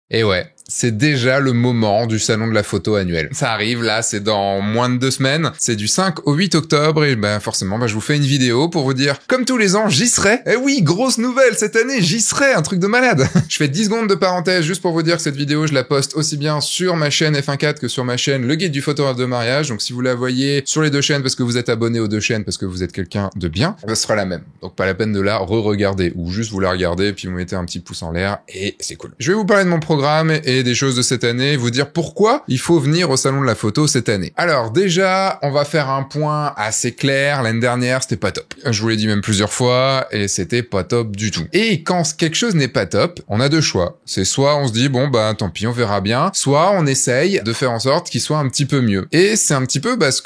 Et ouais, c'est déjà le moment du salon de la photo annuel. Ça arrive là, c'est dans moins de 2 semaines, c'est du 5 au 8 octobre et forcément je vous fais une vidéo pour vous dire, comme tous les ans, j'y serai. Eh oui, grosse nouvelle cette année, j'y serai, un truc de malade. Je fais 10 secondes de parenthèse juste pour vous dire que cette vidéo, je la poste aussi bien sur ma chaîne F1.4 que sur ma chaîne Le Guide du photographe de mariage. Donc si vous la voyez sur les deux chaînes parce que vous êtes abonné aux deux chaînes parce que vous êtes quelqu'un de bien, ça sera la même. Donc pas la peine de la re-regarder ou juste vous la regardez puis vous mettez un petit pouce en l'air et c'est cool. Je vais vous parler de mon programme et des choses de cette année, vous dire pourquoi il faut venir au salon de la photo cette année. Alors déjà, on va faire un point assez clair. L'année dernière, c'était pas top. Je vous l'ai dit même plusieurs fois et c'était pas top du tout. Et quand quelque chose n'est pas top, on a deux choix. C'est soit on se dit bon tant pis, on verra bien, soit on essaye de faire en sorte qu'il soit un petit peu mieux. Et c'est un petit peu ce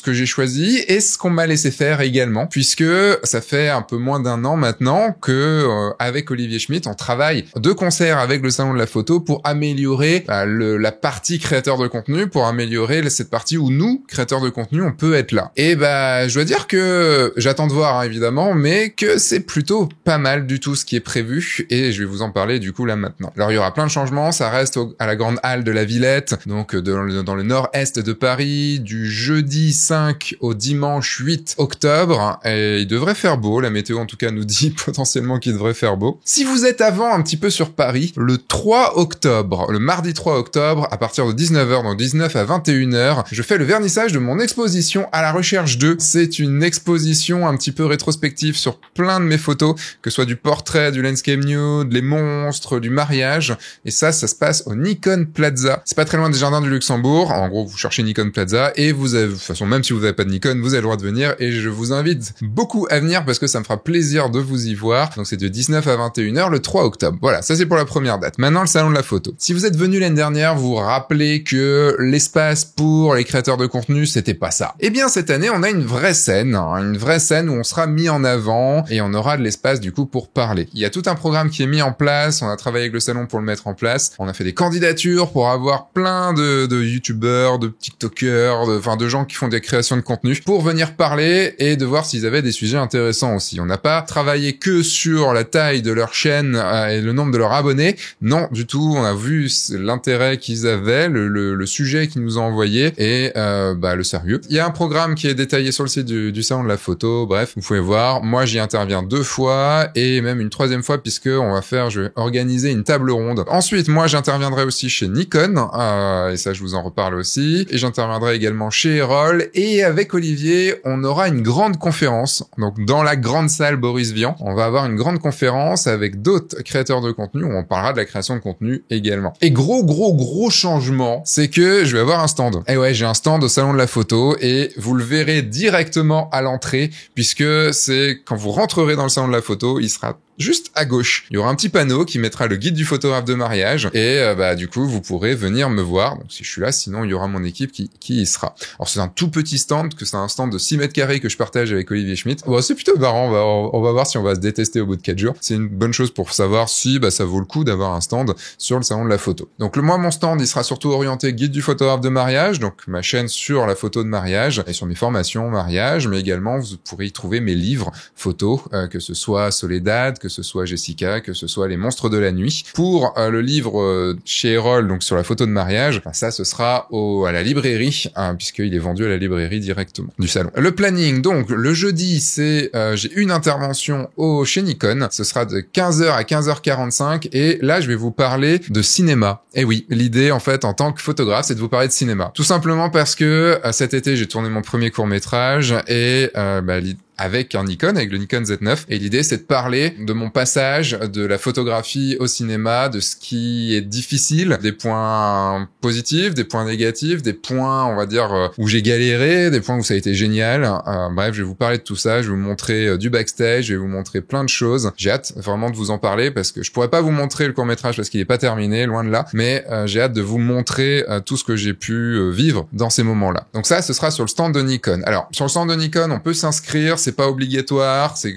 que j'ai choisi et ce qu'on m'a laissé faire également, puisque ça fait un peu moins d'un an maintenant que avec Olivier Schmitt, on travaille de concert avec le salon de la photo pour améliorer la partie créateur de contenu, pour améliorer cette partie où nous, créateurs de contenu, on peut être là. Et je dois dire que j'attends de voir évidemment, mais que c'est plutôt pas mal du tout ce qui est prévu et je vais vous en parler du coup là maintenant. Alors il y aura plein de changements, ça reste à la grande halle de la Villette, donc dans le nord-est de Paris, du jeudi 5 au dimanche 8 octobre et il devrait faire beau, la météo en tout cas nous dit potentiellement qu'il devrait faire beau. Si vous êtes avant un petit peu sur Paris, le 3 octobre, le mardi 3 octobre, à partir de 19h, donc 19 à 21h, je fais le vernissage de mon exposition À la recherche de. C'est une exposition un petit peu rétrospective sur plein de mes photos, que ce soit du portrait, du landscape nude, les monstres, du mariage, et ça se passe au Nikon Plaza. C'est pas très loin des Jardins du Luxembourg, en gros vous cherchez Nikon Plaza, et vous avez, de toute façon même si vous n'avez pas de Nikon, vous avez le droit de venir, et je vous invite beaucoup à venir parce que ça me fera plaisir de vous y voir. Donc c'est de 19 à 21h le 3 octobre. Voilà, ça c'est pour la première date. Maintenant le salon de la photo. Si vous êtes venu l'année dernière, vous vous rappelez que l'espace pour les créateurs de contenu, c'était pas ça. Eh bien cette année, on a une vraie scène où on sera mis en avant et on aura de l'espace du coup pour parler. Il y a tout un programme qui est mis en place, on a travaillé avec le salon pour le mettre en place, on a fait des candidatures pour avoir plein de youtubeurs, de tiktokers, de gens qui font des créations de contenu pour venir parler et de voir s'ils avaient des sujets intéressants aussi. On n'a pas travaillé que sur la taille de leur chaîne et le nombre de leurs abonnés, non du tout, on a vu l'intérêt qu'ils avaient, le sujet qu'ils nous ont envoyé et le sérieux. Il y a un programme qui est détaillé sur le site du salon de la photo, bref, vous pouvez voir, moi j'y interviens 2 fois et même une 3e fois puisque je vais organiser une table ronde. Ensuite, moi j'interviendrai aussi chez Nikon, et ça je vous en reparle aussi, et j'interviendrai également chez Erol, et avec Olivier, on aura une grande conférence, donc dans la grande salle Boris Vian, on va avoir une grande conférence avec d'autres créateurs de contenu où on parlera de la création de contenu également. Et gros changement, c'est que je vais avoir un stand. Et ouais, j'ai un stand au salon de la photo et vous le verrez directement à l'entrée puisque c'est quand vous rentrerez dans le salon de la photo, il sera juste à gauche. Il y aura un petit panneau qui mettra le guide du photographe de mariage et du coup vous pourrez venir me voir. Donc si je suis là, sinon il y aura mon équipe qui y sera. Alors c'est un tout petit stand, que c'est un stand de 6 mètres carrés que je partage avec Olivier Schmitt. C'est plutôt marrant, on va voir si on va se détester au bout de 4 jours. C'est une bonne chose pour savoir si ça vaut le coup d'avoir un stand sur le salon de la photo. Donc mon stand il sera surtout orienté guide du photographe de mariage, donc ma chaîne sur la photo de mariage et sur mes formations mariage, mais également vous pourrez y trouver mes livres photos, que ce soit Soledad, que ce soit Jessica, que ce soit Les monstres de la nuit. Pour le livre chez Erol, donc sur la photo de mariage, ça ce sera à la librairie, puisqu'il est vendu à la librairie directement du salon. Le planning, donc le jeudi, c'est j'ai une intervention chez Nikon, ce sera de 15h à 15h45 et là je vais vous parler de cinéma. Et oui, l'idée en fait en tant que photographe, c'est de vous parler de cinéma. Tout simplement parce que cet été j'ai tourné mon premier court-métrage et avec un Nikon, avec le Nikon Z9. Et l'idée, c'est de parler de mon passage de la photographie au cinéma, de ce qui est difficile, des points positifs, des points négatifs, des points, on va dire, où j'ai galéré, des points où ça a été génial. Bref, je vais vous parler de tout ça, je vais vous montrer du backstage, je vais vous montrer plein de choses. J'ai hâte vraiment de vous en parler parce que je pourrais pas vous montrer le court-métrage parce qu'il est pas terminé, loin de là, mais j'ai hâte de vous montrer tout ce que j'ai pu vivre dans ces moments-là. Donc ça, ce sera sur le stand de Nikon. Alors, sur le stand de Nikon, on peut s'inscrire, c'est c'est pas obligatoire, c'est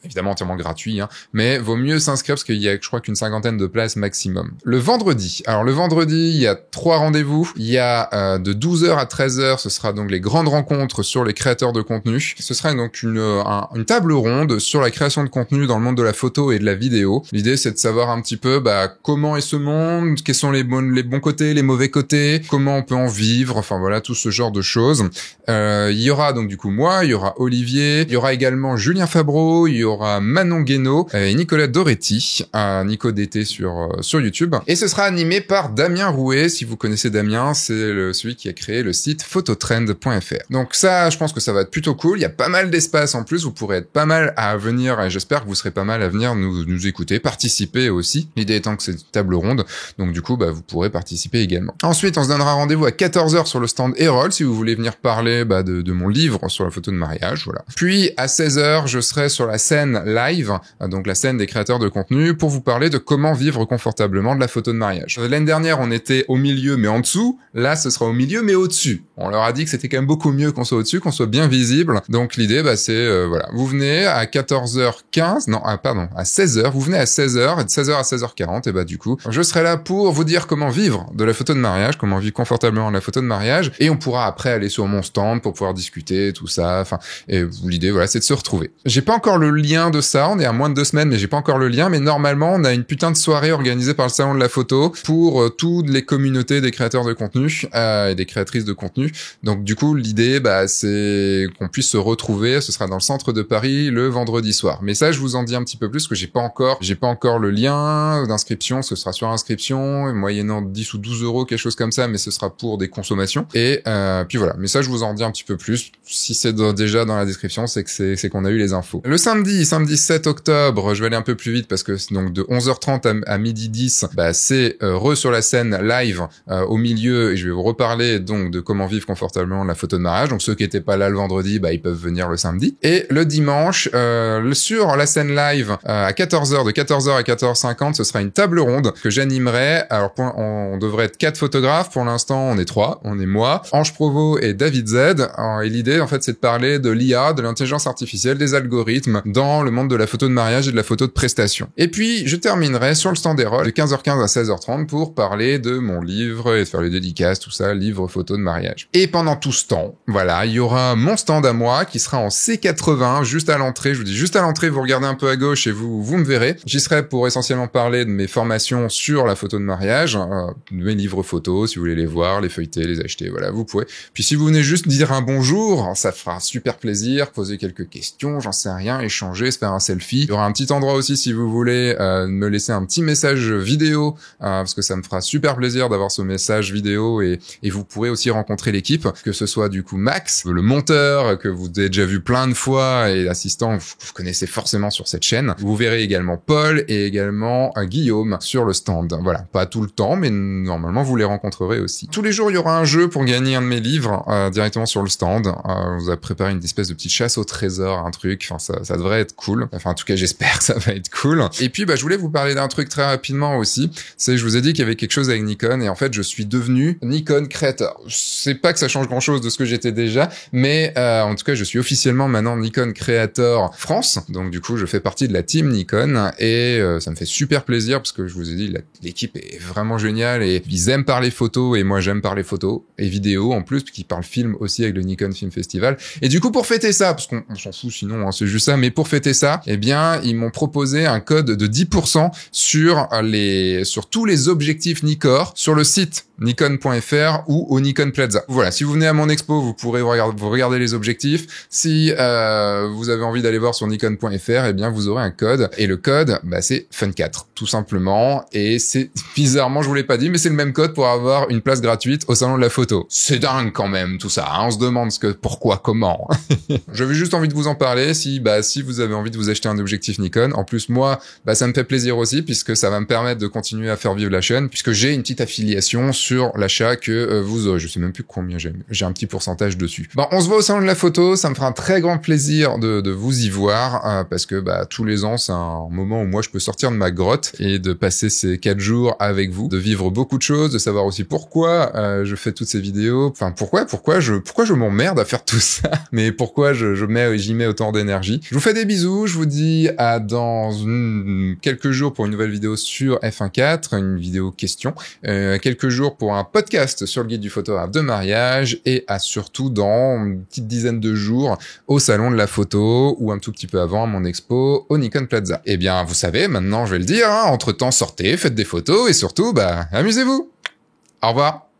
évidemment entièrement gratuit, hein, mais vaut mieux s'inscrire parce qu'il y a, je crois qu'une 50aine de places maximum. Le vendredi, alors le vendredi, il y a 3 rendez-vous. Il y a de 12h à 13h, ce sera donc les grandes rencontres sur les créateurs de contenu. Ce sera donc une table ronde sur la création de contenu dans le monde de la photo et de la vidéo. L'idée, c'est de savoir un petit peu comment est ce monde, quels sont les bons côtés, les mauvais côtés, comment on peut en vivre, enfin voilà, tout ce genre de choses. Il y aura donc du coup moi, il y aura Olivier, il y aura également Julien Fabreau, il y aura Manon Guénaud et Nicolas Doretti, Nico DT sur YouTube. Et ce sera animé par Damien Rouet. Si vous connaissez Damien, c'est celui qui a créé le site phototrend.fr. Donc ça, je pense que ça va être plutôt cool. Il y a pas mal d'espace en plus. Vous pourrez être pas mal à venir et j'espère que vous serez pas mal à venir nous écouter, participer aussi. L'idée étant que c'est une table ronde. Donc du coup, vous pourrez participer également. Ensuite, on se donnera rendez-vous à 14h sur le stand Erol si vous voulez venir parler de mon livre sur la photo de mariage. Voilà. Puis à 16h, je serai sur la scène live, donc la scène des créateurs de contenu, pour vous parler de comment vivre confortablement de la photo de mariage. L'année dernière, on était au milieu mais en dessous. Là, ce sera au milieu mais au-dessus. On leur a dit que c'était quand même beaucoup mieux qu'on soit au-dessus, qu'on soit bien visible. Donc l'idée, c'est voilà, vous venez à 14h15, non, pardon, à 16h. Vous venez à 16h et de 16h à 16h40. Et du coup, je serai là pour vous dire comment vivre de la photo de mariage, comment vivre confortablement de la photo de mariage, et on pourra après aller sur mon stand pour pouvoir discuter tout ça. Enfin, et l'idée, voilà, c'est de se retrouver. J'ai pas encore le lien de ça. On est à moins de 2 semaines, mais j'ai pas encore le lien. Mais normalement, on a une putain de soirée organisée par le salon de la photo pour toutes les communautés des créateurs de contenu et des créatrices de contenu. Donc du coup, l'idée, c'est qu'on puisse se retrouver. Ce sera dans le centre de Paris le vendredi soir. Mais ça, je vous en dis un petit peu plus parce que j'ai pas encore le lien d'inscription. Ce sera sur inscription, moyennant 10 ou 12 euros, quelque chose comme ça, mais ce sera pour des consommations. Et puis voilà. Mais ça, je vous en dis un petit peu plus. Si c'est déjà dans la description, c'est que c'est qu'on a eu les infos. Le samedi 7 octobre, je vais aller un peu plus vite parce que donc de 11h30 à midi 10, c'est sur la scène live au milieu et je vais vous reparler donc de comment vivre confortablement la photo de mariage. Donc ceux qui étaient pas là le vendredi, ils peuvent venir le samedi. Et le dimanche, sur la scène live à 14h, de 14h à 14h50, ce sera une table ronde que j'animerai. Alors on devrait être 4 photographes. Pour l'instant, on est 3. On est moi, Ange Provost et David Z. Et l'idée, en fait, c'est de parler de l'IA, de l'intelligence artificielle, des algorithmes dans le monde de la photo de mariage et de la photo de prestation. Et puis, je terminerai sur le stand Erol de 15h15 à 16h30 pour parler de mon livre et de faire les dédicaces, tout ça, livre photo de mariage. Et pendant tout ce temps, voilà, il y aura mon stand à moi qui sera en C80, juste à l'entrée. Je vous dis juste à l'entrée, vous regardez un peu à gauche et vous me verrez. J'y serai pour essentiellement parler de mes formations sur la photo de mariage, de mes livres photos, si vous voulez les voir, les feuilleter, les acheter, voilà, vous pouvez. Puis si vous venez juste dire un bonjour, ça fera super plaisir, poser quelques questions, j'en sais rien, échanger, se faire un selfie. Il y aura un petit endroit aussi si vous voulez me laisser un petit message vidéo, parce que ça me fera super plaisir d'avoir ce message vidéo et vous pourrez aussi rencontrer l'équipe, que ce soit du coup Max, le monteur, que vous avez déjà vu plein de fois et l'assistant, vous connaissez forcément sur cette chaîne. Vous verrez également Paul et également Guillaume sur le stand. Voilà, pas tout le temps, mais normalement vous les rencontrerez aussi. Tous les jours, il y aura un jeu pour gagner un de mes livres directement sur le stand. On vous a préparé une espèce de petite chasse au trésor, un truc. Enfin, ça devrait être cool. Enfin, en tout cas, j'espère que ça va être cool. Et puis, je voulais vous parler d'un truc très rapidement aussi. C'est, je vous ai dit qu'il y avait quelque chose avec Nikon et en fait, je suis devenu Nikon Creator. Je sais pas que ça change grand-chose de ce que j'étais déjà, mais en tout cas, je suis officiellement maintenant Nikon Creator France. Donc, du coup, je fais partie de la team Nikon et ça me fait super plaisir parce que je vous ai dit, l'équipe est vraiment géniale et ils aiment parler photos et moi, j'aime parler photos et vidéos en plus, puisqu'ils parlent film aussi avec le Nikon Film Festival. Et du coup, pour fêter ça, parce qu'on s'en fout sinon, hein, c'est juste ça, mais pour fêter ça, eh bien, ils m'ont proposé un code de 10% sur tous les objectifs Nikkor sur le site nikon.fr ou au Nikon Plaza. Voilà, si vous venez à mon expo, vous pourrez regarder les objectifs. Si vous avez envie d'aller voir sur nikon.fr, eh bien, vous aurez un code. Et le code, c'est Fun4, tout simplement. Et c'est, bizarrement, je vous l'ai pas dit, mais c'est le même code pour avoir une place gratuite au salon de la photo. C'est dingue quand même, tout ça. Hein, on se demande pourquoi, comment. J'avais juste envie de vous en parler. Si vous avez envie de vous acheter un objectif Nikon, en plus, moi, ça me fait plaisir aussi, puisque ça va me permettre de continuer à faire vivre la chaîne, puisque j'ai une petite affiliation sur l'achat que vous aurez. Je sais même plus combien j'ai un petit pourcentage dessus. On se voit au salon de la photo. Ça me fera un très grand plaisir de vous y voir, parce que tous les ans, c'est un moment où moi, je peux sortir de ma grotte et de passer ces 4 jours avec vous, de vivre beaucoup de choses, de savoir aussi pourquoi je fais toutes ces vidéos. Enfin, pourquoi je m'emmerde à faire tout ça, mais pourquoi je j'y mets autant d'énergie. Je vous fais des bisous, je vous dis à dans quelques jours pour une nouvelle vidéo sur F1.4, une vidéo question, quelques jours pour un podcast sur le guide du photographe de mariage, et à surtout dans une petite dizaine de jours au salon de la photo, ou un tout petit peu avant à mon expo au Nikon Plaza. Eh bien, vous savez, maintenant je vais le dire, hein, entre-temps sortez, faites des photos, et surtout, amusez-vous. Au revoir.